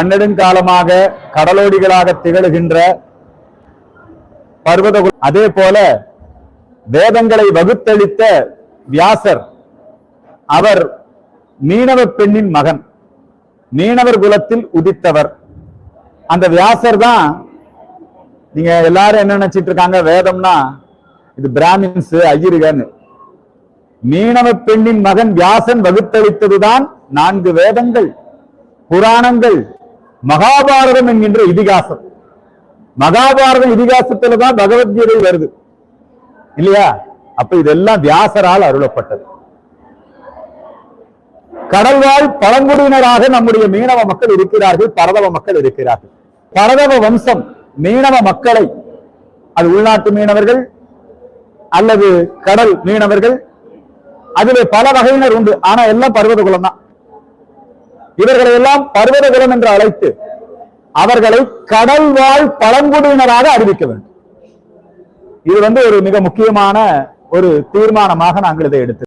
பன்னெடுங்காலமாக கடலோடிகளாக திகழ்கின்ற பர்வதகுல, அதே போல வேதங்களை வகுத்தளித்த வியாசர், அவர் மீனவ பெண்ணின் மகன், மீனவர் குலத்தில் உதித்தவர். அந்த வியாசர் தான், நீங்க எல்லாரும் என்ன நினைச்சிட்டு இருக்காங்க, வேதம்னா இது பிராமின்ஸ் ஐயருகன்னு. மீனவ பெண்ணின் மகன் வியாசன் வகுத்தளித்ததுதான் 4 வேதங்கள், புராணங்கள், மகாபாரதம் என்கின்ற இதிகாசம். மகாபாரதம் இதிகாசத்துல தான் பகவத்கீதை வருது இல்லையா? அப்ப இதெல்லாம் வியாசரால் அருளப்பட்டது. கடல்வாழ் பழங்குடியினராக நம்முடைய மீனவ மக்கள் இருக்கிறார்கள், பரதவ மக்கள் இருக்கிறார்கள். பரதவ வம்சம் மீனவ மக்களை, அது உள்நாட்டு மீனவர்கள் அல்லது கடல் மீனவர்கள், அதிலே பல வகையினர் உண்டு. ஆனா எல்லாம் பர்வத குலம் தான். இவர்களை எல்லாம் பர்வத குலம் என்று அழைத்து அவர்களை கடல் வாழ் பழங்குடியினராக அறிவிக்க வேண்டும். இது ஒரு மிக முக்கியமான ஒரு தீர்மானமாக நாங்கள் இதை எடுத்து